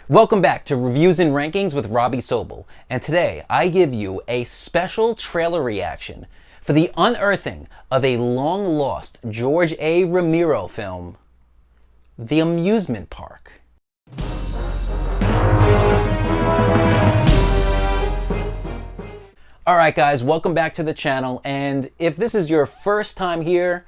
Welcome back to Reviews and Rankings with Robbie Sobel, and today I give you a special trailer reaction for the unearthing of a long-lost George A. Romero film, The Amusement Park. Alright guys, welcome back to the channel, and if this is your first time here,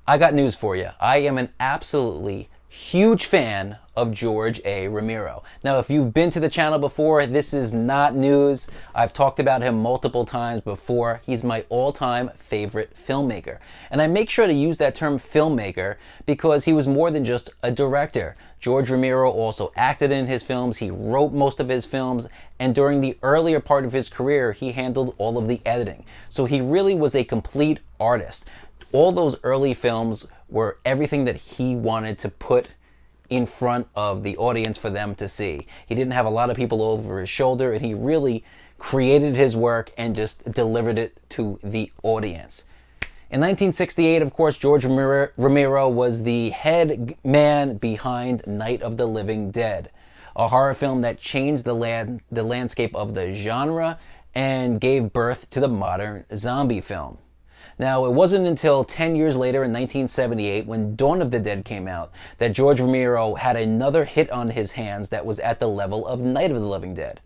I got news for you. I am an absolutely huge fan of George A. Romero. Now, if you've been to the channel before, this is not news. I've talked about him multiple times before. He's my all-time favorite filmmaker. And I make sure to use that term filmmaker because he was more than just a director. George Romero also acted in his films, he wrote most of his films, and during the earlier part of his career, he handled all of the editing. So he really was a complete artist. All those early films were everything that he wanted to put in front of the audience for them to see. He didn't have a lot of people over his shoulder, and he really created his work and just delivered it to the audience. In 1968, of course, George Romero was the head man behind Night of the Living Dead, a horror film that changed the landscape of the genre and gave birth to the modern zombie film. Now, it wasn't until 10 years later in 1978, when Dawn of the Dead came out, that George Romero had another hit on his hands that was at the level of Night of the Living Dead.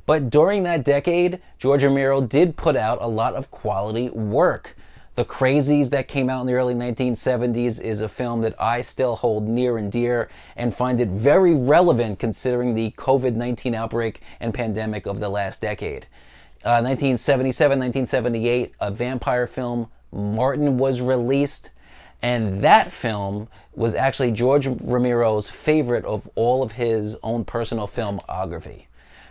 But during that decade, George Romero did put out a lot of quality work. The Crazies that came out in the early 1970s is a film that I still hold near and dear and find it very relevant considering the COVID-19 outbreak and pandemic of the last decade. 1977, 1978, a vampire film, Martin, was released, and that film was actually George Romero's favorite of all of his own personal filmography.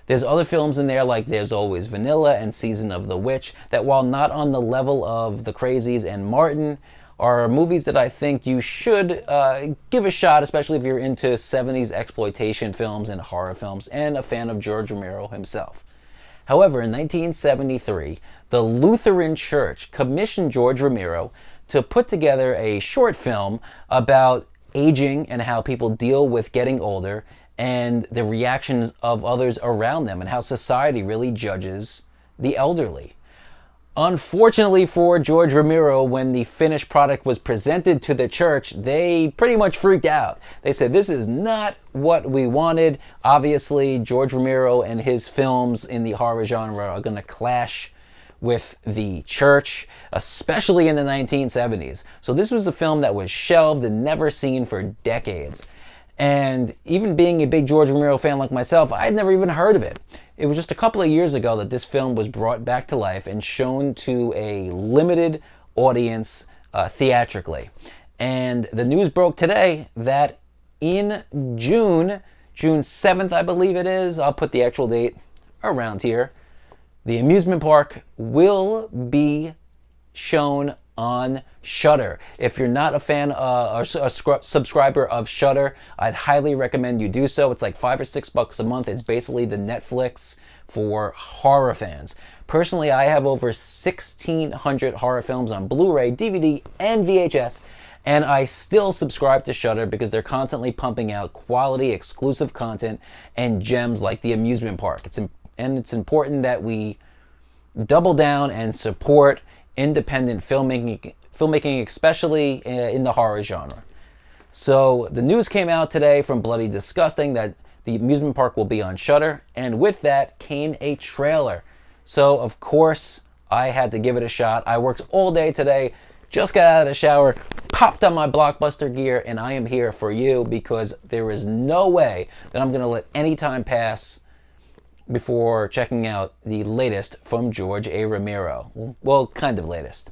There's other films in there like There's Always Vanilla and Season of the Witch that, while not on the level of The Crazies and Martin, are movies that I think you should give a shot, especially if you're into 70s exploitation films and horror films and a fan of George Romero himself. However, in 1973, the Lutheran Church commissioned George Romero to put together a short film about aging and how people deal with getting older and the reactions of others around them and how society really judges the elderly. Unfortunately for George Romero, when the finished product was presented to the church, they pretty much freaked out. They said, this is not what we wanted. Obviously, George Romero and his films in the horror genre are going to clash with the church, especially in the 1970s. So this was a film that was shelved and never seen for decades. And even being a big George Romero fan like myself, I had never even heard of it. It was just a couple of years ago that this film was brought back to life and shown to a limited audience theatrically. And the news broke today that in June 7th, I believe it is, I'll put the actual date around here, the Amusement Park will be shown on Shudder. If you're not a fan or a subscriber of Shudder, I'd highly recommend you do so. It's like $5 or $6 a month. It's basically the Netflix for horror fans. Personally, I have over 1,600 horror films on Blu-ray, DVD, and VHS, and I still subscribe to Shudder because they're constantly pumping out quality, exclusive content and gems like The Amusement Park. It's important that we double down and support independent filmmaking, especially in the horror genre. So the news came out today from Bloody Disgusting that the Amusement Park will be on Shudder, and with that came a trailer. So of course I had to give it a shot. I worked all day today, just got out of the shower, popped on my Blockbuster gear, and I am here for you because there is no way that I'm going to let any time pass before checking out the latest from George A. Romero. Well, kind of latest.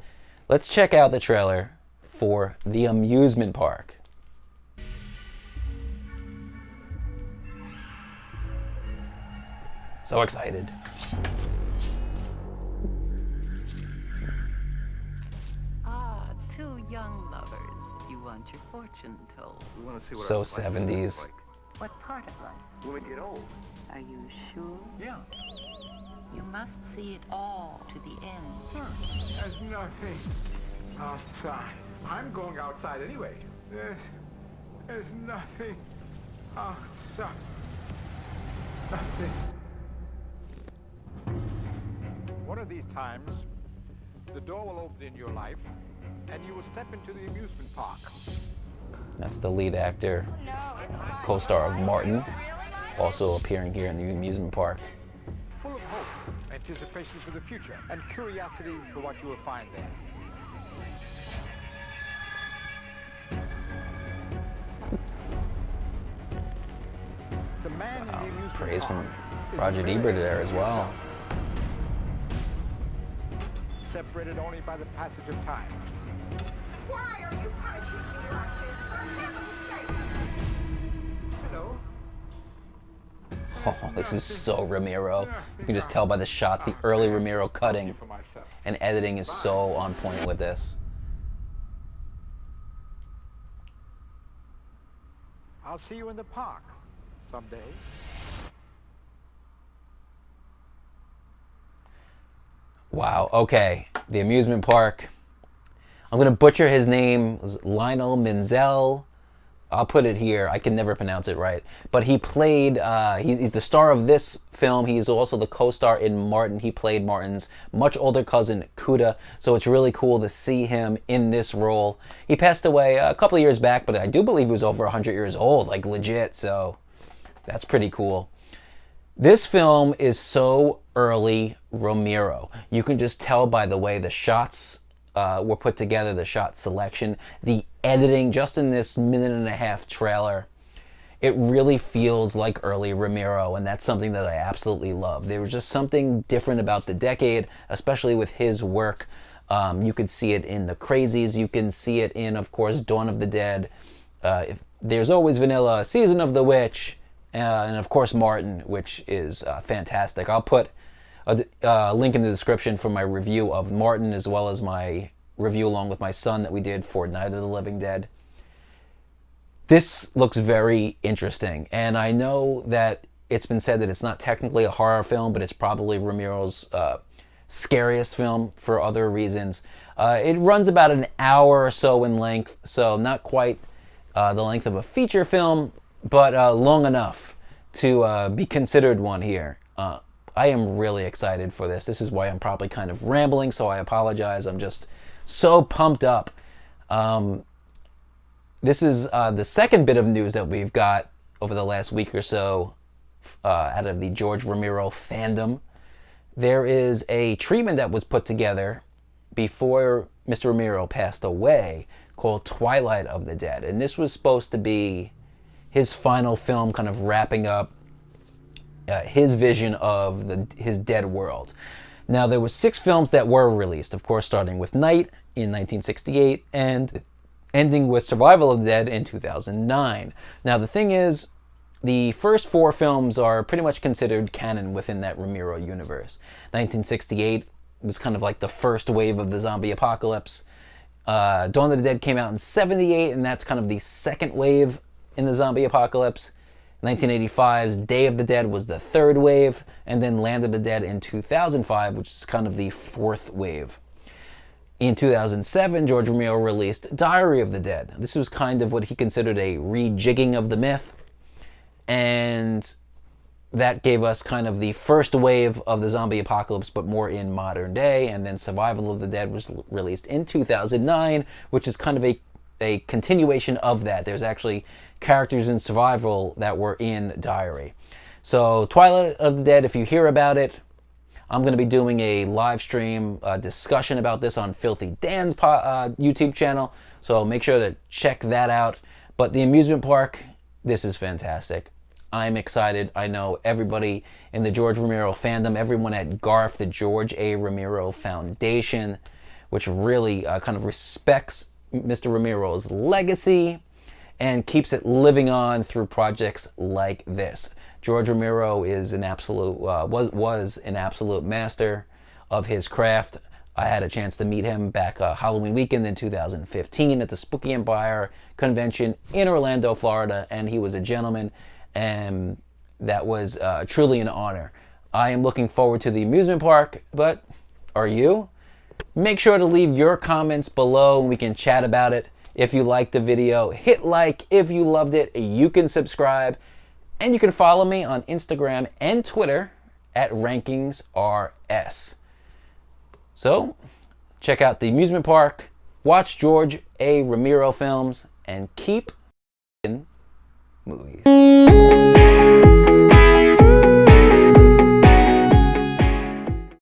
Let's check out the trailer for The Amusement Park. So excited. Two young lovers. You want your fortune told. We want to see what So our life 70s. looks like. What part of life? When we get old. Are you sure? Yeah. You must see it all to the end. There's nothing outside. I'm going outside anyway. There's nothing outside. nothing. One of these times, the door will open in your life, and you will step into the amusement park. That's the lead actor, co-star of Martin, also appearing here in the amusement park. Full of hope, anticipation for the future, and curiosity for what you will find there. The man in the amusement Praise park from is Roger very Ebert there as well. himself, separated only by the passage of time. Why are you punishing me like this? For heaven's sake! Hello? Oh, this is so Romero. You can just tell by the shots, the early Romero cutting For myself. and editing is so on point with this. I'll see you in the park someday. Wow, okay. The amusement park. I'm going to butcher his name. It was Lionel Menzel. I'll put it here. I can never pronounce it right. But he played, he's the star of this film. He's also the co-star in Martin. He played Martin's much older cousin, Cuda. So it's really cool to see him in this role. He passed away a couple of years back, but I do believe he was over 100 years old, like legit. So that's pretty cool. This film is so early Romero. You can just tell by the way the shots were put together, the shot selection, the editing, just in this minute-and-a-half trailer. It really feels like early Romero, and that's something that I absolutely love. There was just something different about the decade, especially with his work. You could see it in The Crazies. You can see it in, of course, Dawn of the Dead. There's Always Vanilla, Season of the Witch, and of course Martin, which is fantastic. I'll put a link in the description for my review of Martin, as well as my review along with my son that we did for Night of the Living Dead. This looks very interesting, and I know that it's been said that it's not technically a horror film, but it's probably Romero's scariest film for other reasons. It runs about an hour or so in length, so not quite the length of a feature film, but long enough to be considered one here. I am really excited for this. This is why I'm probably kind of rambling, so I apologize. I'm just so pumped up. This is the second bit of news that we've got over the last week or so out of the George Romero fandom. There is a treatment that was put together before Mr. Romero passed away called Twilight of the Dead. And this was supposed to be his final film, kind of wrapping up his vision of his dead world. Now, there were 6 films that were released, of course, starting with Night in 1968 and ending with Survival of the Dead in 2009. Now, the thing is, the first 4 films are pretty much considered canon within that Romero universe. 1968 was kind of like the first wave of the zombie apocalypse. Dawn of the Dead came out in 78, and that's kind of the second wave in the zombie apocalypse. 1985's Day of the Dead was the third wave, and then Land of the Dead in 2005, which is kind of the fourth wave. In 2007, George Romero released Diary of the Dead. This was kind of what he considered a rejigging of the myth, and that gave us kind of the first wave of the zombie apocalypse, but more in modern day. And then Survival of the Dead was released in 2009, which is kind of a continuation of that. There's actually characters in Survival that were in Diary. So Twilight of the Dead, if you hear about it, I'm going to be doing a live stream discussion about this on Filthy Dan's YouTube channel, so make sure to check that out. But the amusement park, this is fantastic. I'm excited. I know everybody in the George Romero fandom, everyone at GARF, the George A. Romero Foundation, which really kind of respects Mr. Romero's legacy and keeps it living on through projects like this. George Romero is an absolute was an absolute master of his craft. I had a chance to meet him back Halloween weekend in 2015 at the Spooky Empire convention in Orlando, Florida, and he was a gentleman, and that was truly an honor. I am looking forward to the amusement park, but are you? Make sure to leave your comments below and we can chat about it. If you liked the video, hit like. If you loved it, you can subscribe. And you can follow me on Instagram and Twitter at rankingsrs. So, check out the Amusement Park, watch George A. Romero films, and keep in movies.